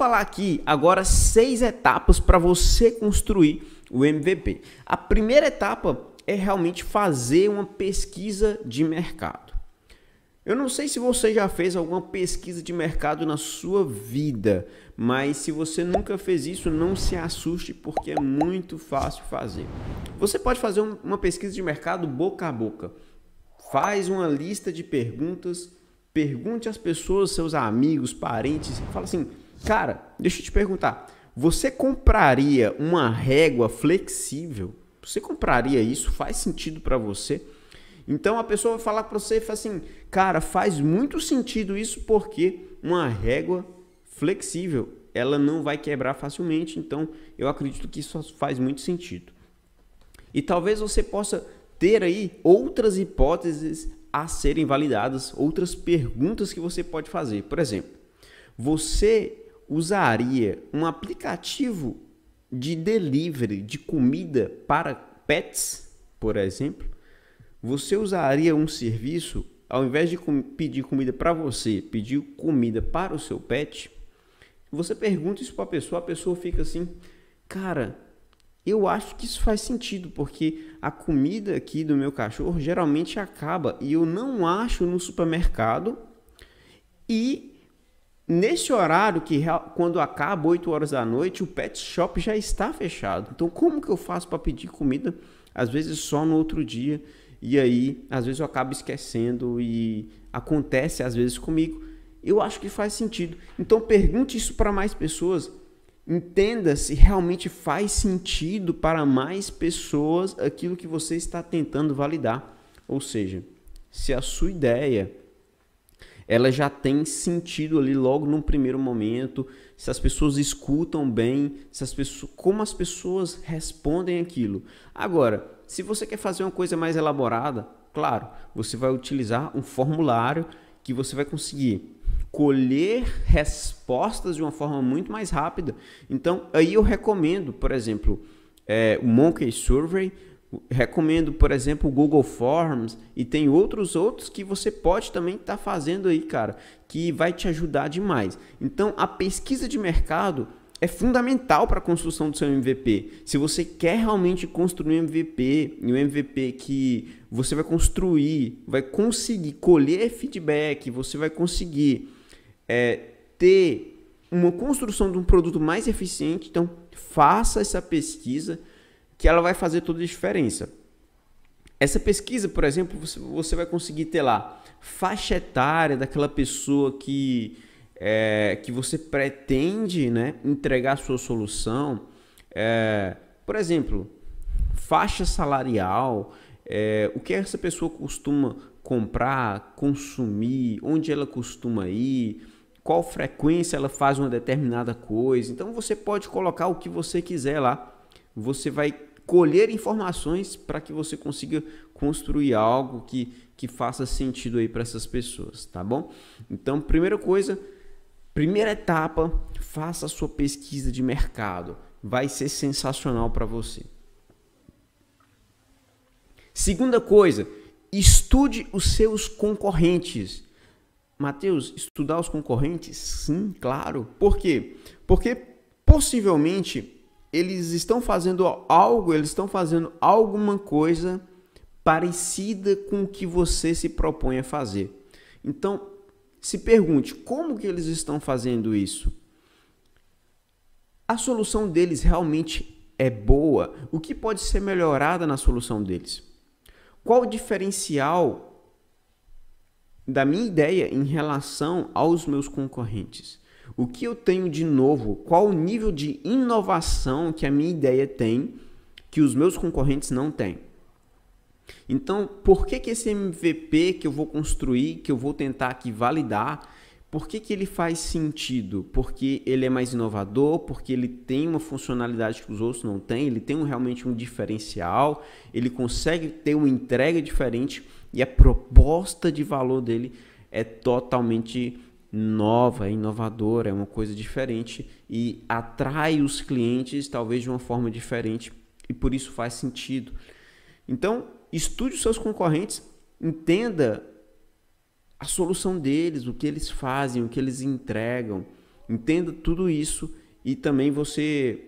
falar aqui agora 6 etapas para você construir o MVP. A primeira etapa é realmente fazer uma pesquisa de mercado. Eu não sei se você já fez alguma pesquisa de mercado na sua vida, mas se você nunca fez isso, não se assuste porque é muito fácil fazer. Você pode fazer uma pesquisa de mercado boca a boca. Faz uma lista de perguntas, pergunte às pessoas, seus amigos, parentes, fala assim, cara, deixa eu te perguntar, você compraria uma régua flexível? Você compraria isso? Faz sentido para você? Então a pessoa vai falar para você e fala assim, cara, faz muito sentido isso porque uma régua flexível, ela não vai quebrar facilmente, então eu acredito que isso faz muito sentido. E talvez você possa ter aí outras hipóteses a serem validadas, outras perguntas que você pode fazer. Por exemplo, você usaria um aplicativo de delivery de comida para pets, por exemplo? Você usaria um serviço, ao invés de pedir comida para você, pedir comida para o seu pet? Você pergunta isso para a pessoa fica assim, cara, eu acho que isso faz sentido, porque a comida aqui do meu cachorro geralmente acaba e eu não acho no supermercado e nesse horário, quando acaba 8 horas da noite, o pet shop já está fechado. Então como que eu faço para pedir comida, às vezes só no outro dia, e aí às vezes eu acabo esquecendo e acontece às vezes comigo. Eu acho que faz sentido. Então pergunte isso para mais pessoas. Entenda se realmente faz sentido para mais pessoas aquilo que você está tentando validar. Ou seja, se a sua ideia ela já tem sentido ali logo no primeiro momento, se as pessoas escutam bem, como as pessoas respondem aquilo. Agora, se você quer fazer uma coisa mais elaborada, claro, você vai utilizar um formulário que você vai conseguir colher respostas de uma forma muito mais rápida. Então, aí eu recomendo, por exemplo, o Monkey Survey, recomendo, por exemplo, o Google Forms e tem outros que você pode também estar fazendo aí, cara, que vai te ajudar demais. Então, a pesquisa de mercado é fundamental para a construção do seu MVP. Se você quer realmente construir um MVP, e um MVP que você vai construir, vai conseguir colher feedback, você vai conseguir ter uma construção de um produto mais eficiente, então faça essa pesquisa que ela vai fazer toda a diferença. Essa pesquisa, por exemplo, você vai conseguir ter lá faixa etária daquela pessoa que você pretende, né, entregar a sua solução. Por exemplo, faixa salarial, o que essa pessoa costuma comprar, consumir, onde ela costuma ir, qual frequência ela faz uma determinada coisa. Então você pode colocar o que você quiser lá. Você vai colher informações para que você consiga construir algo que faça sentido aí para essas pessoas, tá bom? Então, primeira etapa, faça a sua pesquisa de mercado. Vai ser sensacional para você. Segunda coisa, estude os seus concorrentes. Mateus, estudar os concorrentes? Sim, claro. Por quê? Porque possivelmente eles estão fazendo alguma coisa parecida com o que você se propõe a fazer. Então, se pergunte, como que eles estão fazendo isso? A solução deles realmente é boa? O que pode ser melhorado na solução deles? Qual o diferencial da minha ideia em relação aos meus concorrentes? O que eu tenho de novo? Qual o nível de inovação que a minha ideia tem que os meus concorrentes não têm? Então, por que esse MVP que eu vou construir, que eu vou tentar aqui validar, por que ele faz sentido? Porque ele é mais inovador, porque ele tem uma funcionalidade que os outros não têm, ele tem realmente um diferencial, ele consegue ter uma entrega diferente e a proposta de valor dele é totalmente nova, é inovadora, é uma coisa diferente e atrai os clientes talvez de uma forma diferente e por isso faz sentido. Então, estude os seus concorrentes, entenda a solução deles, o que eles fazem, o que eles entregam. Entenda tudo isso e também você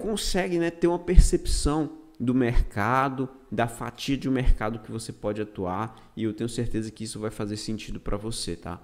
consegue, né, ter uma percepção do mercado, da fatia de mercado que você pode atuar, e eu tenho certeza que isso vai fazer sentido para você, tá?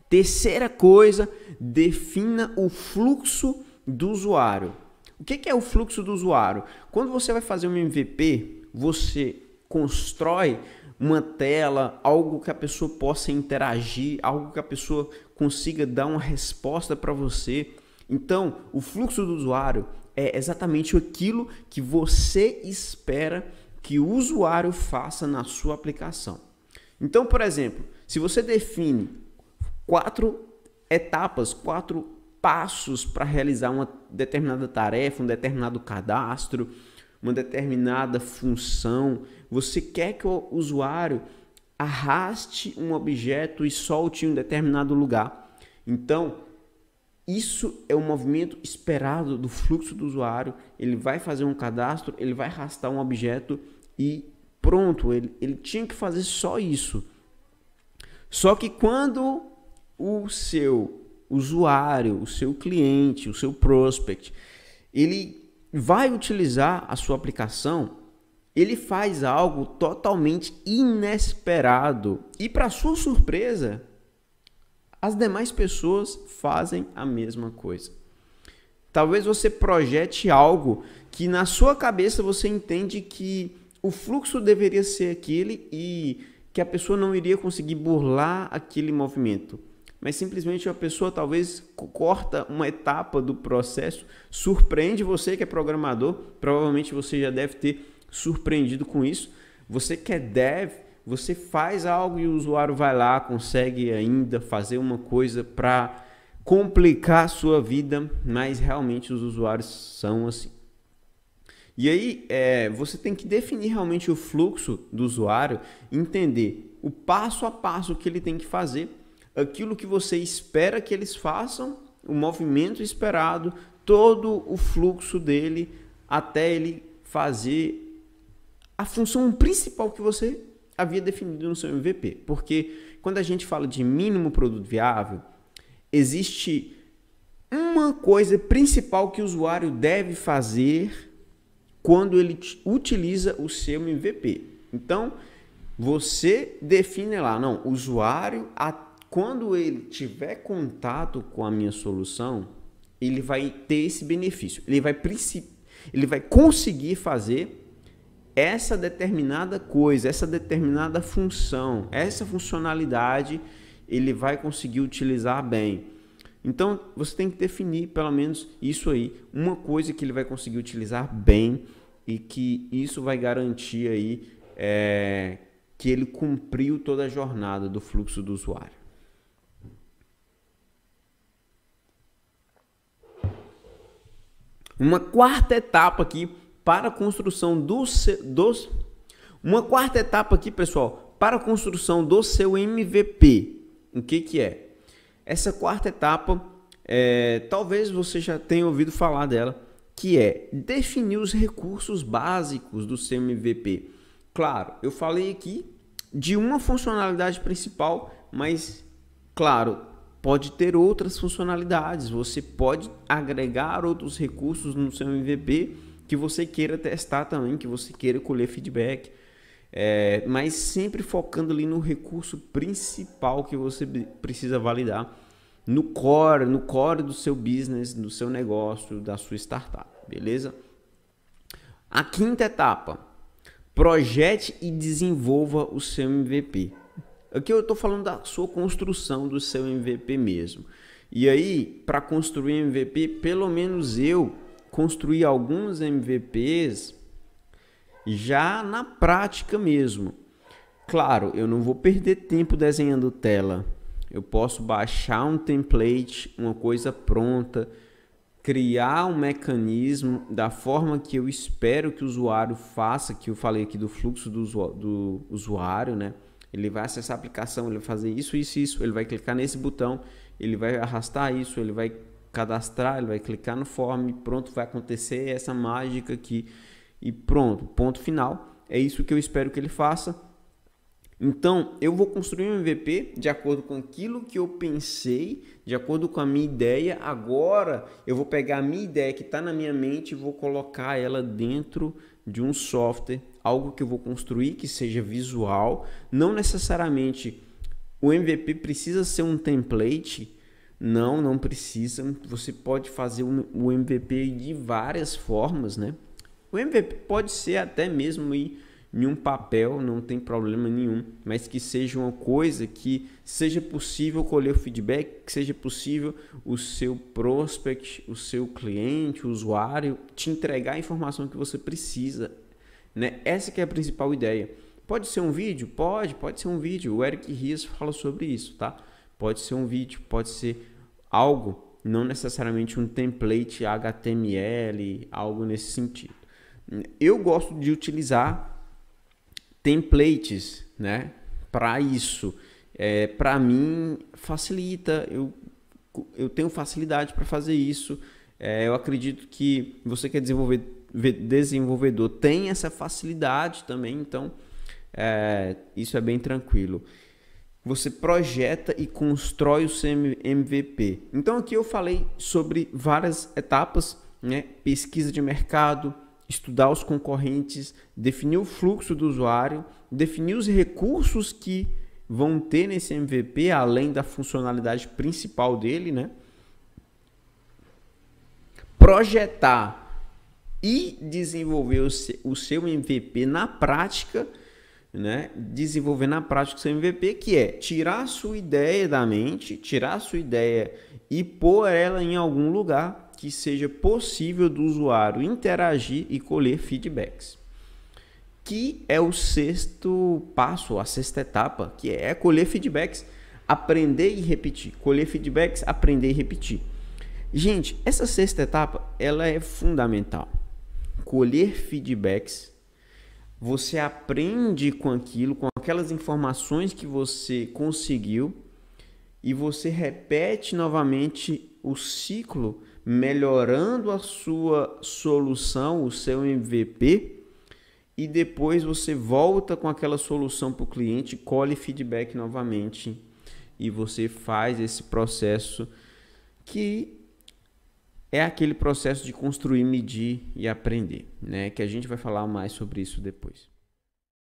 Terceira coisa, defina o fluxo do usuário. O que é o fluxo do usuário? Quando você vai fazer um MVP, você constrói uma tela, algo que a pessoa possa interagir, algo que a pessoa consiga dar uma resposta para você. Então, o fluxo do usuário é exatamente aquilo que você espera que o usuário faça na sua aplicação. Então, por exemplo, se você define 4 etapas, 4 passos para realizar uma determinada tarefa, um determinado cadastro, uma determinada função, você quer que o usuário arraste um objeto e solte em um determinado lugar. Então, isso é um movimento esperado do fluxo do usuário. Ele vai fazer um cadastro, ele vai arrastar um objeto e pronto, ele tinha que fazer só isso. Só que quando o seu usuário, o seu cliente, o seu prospect, ele vai utilizar a sua aplicação, ele faz algo totalmente inesperado. E para sua surpresa, as demais pessoas fazem a mesma coisa. Talvez você projete algo que na sua cabeça você entende que o fluxo deveria ser aquele e que a pessoa não iria conseguir burlar aquele movimento. Mas simplesmente a pessoa talvez corta uma etapa do processo, surpreende você que é programador, provavelmente você já deve ter surpreendido com isso. Você que é dev, você faz algo e o usuário vai lá, consegue ainda fazer uma coisa para complicar a sua vida, mas realmente os usuários são assim. E aí você tem que definir realmente o fluxo do usuário, entender o passo a passo que ele tem que fazer, aquilo que você espera que eles façam, o movimento esperado, todo o fluxo dele até ele fazer a função principal que você havia definido no seu MVP. Porque quando a gente fala de mínimo produto viável, existe uma coisa principal que o usuário deve fazer quando ele utiliza o seu MVP. Então, você define lá, não, o usuário, quando ele tiver contato com a minha solução, ele vai ter esse benefício. Ele vai conseguir fazer essa determinada coisa, essa determinada função, essa funcionalidade, ele vai conseguir utilizar bem. Então, você tem que definir, pelo menos, isso aí, uma coisa que ele vai conseguir utilizar bem e que isso vai garantir aí que ele cumpriu toda a jornada do fluxo do usuário. Uma quarta etapa aqui para a construção uma quarta etapa aqui, pessoal, para a construção do seu MVP. O que é? Essa quarta etapa, talvez você já tenha ouvido falar dela, que é definir os recursos básicos do seu MVP. Claro, eu falei aqui de uma funcionalidade principal, mas, claro, pode ter outras funcionalidades. Você pode agregar outros recursos no seu MVP que você queira testar também, que você queira colher feedback. Mas sempre focando ali no recurso principal que você precisa validar no core do seu business, do seu negócio, da sua startup, beleza? A quinta etapa, projete e desenvolva o seu MVP. Aqui eu estou falando da sua construção do seu MVP mesmo. E aí, para construir MVP, pelo menos eu construí alguns MVPs já na prática mesmo. Claro, eu não vou perder tempo desenhando tela. Eu posso baixar um template, uma coisa pronta, criar um mecanismo da forma que eu espero que o usuário faça, que eu falei aqui do fluxo do usuário, né? Ele vai acessar a aplicação, ele vai fazer isso, ele vai clicar nesse botão, ele vai arrastar isso, ele vai cadastrar, ele vai clicar no form, pronto, vai acontecer essa mágica aqui e pronto, ponto final. É isso que eu espero que ele faça. Então, eu vou construir um MVP de acordo com aquilo que eu pensei, de acordo com a minha ideia. Agora, eu vou pegar a minha ideia que está na minha mente e vou colocar ela dentro de um software, algo que eu vou construir que seja visual. Não necessariamente o MVP precisa ser um template. Não precisa. Você pode fazer o MVP de várias formas, né? O MVP pode ser até mesmo em um papel, não tem problema nenhum, mas que seja uma coisa que seja possível colher o feedback, que seja possível o seu prospect, o seu cliente, o usuário, te entregar a informação que você precisa, né? Essa que é a principal ideia. Pode ser um vídeo? Pode ser um vídeo. O Eric Ries fala sobre isso, tá? Pode ser um vídeo, pode ser algo, não necessariamente um template HTML, algo nesse sentido. Eu gosto de utilizar templates, né? Para isso, para mim facilita. Eu tenho facilidade para fazer isso. Eu acredito que você que é desenvolvedor tem essa facilidade também. Então, isso é bem tranquilo. Você projeta e constrói o seu MVP. Então, aqui eu falei sobre várias etapas, né? Pesquisa de mercado, estudar os concorrentes, definir o fluxo do usuário, definir os recursos que vão ter nesse MVP, além da funcionalidade principal dele, né? Projetar e desenvolver o seu MVP na prática, né? Desenvolver na prática o seu MVP, que é tirar a sua ideia da mente, tirar a sua ideia e pôr ela em algum lugar que seja possível do usuário interagir e colher feedbacks. Que é o sexto passo, a sexta etapa, que é colher feedbacks, aprender e repetir. Colher feedbacks, aprender e repetir. Gente, essa sexta etapa, ela é fundamental. Colher feedbacks, você aprende com aquilo, com aquelas informações que você conseguiu e você repete novamente o ciclo, melhorando a sua solução, o seu MVP, e depois você volta com aquela solução para o cliente, colhe feedback novamente e você faz esse processo que é aquele processo de construir, medir e aprender, né? Que a gente vai falar mais sobre isso depois.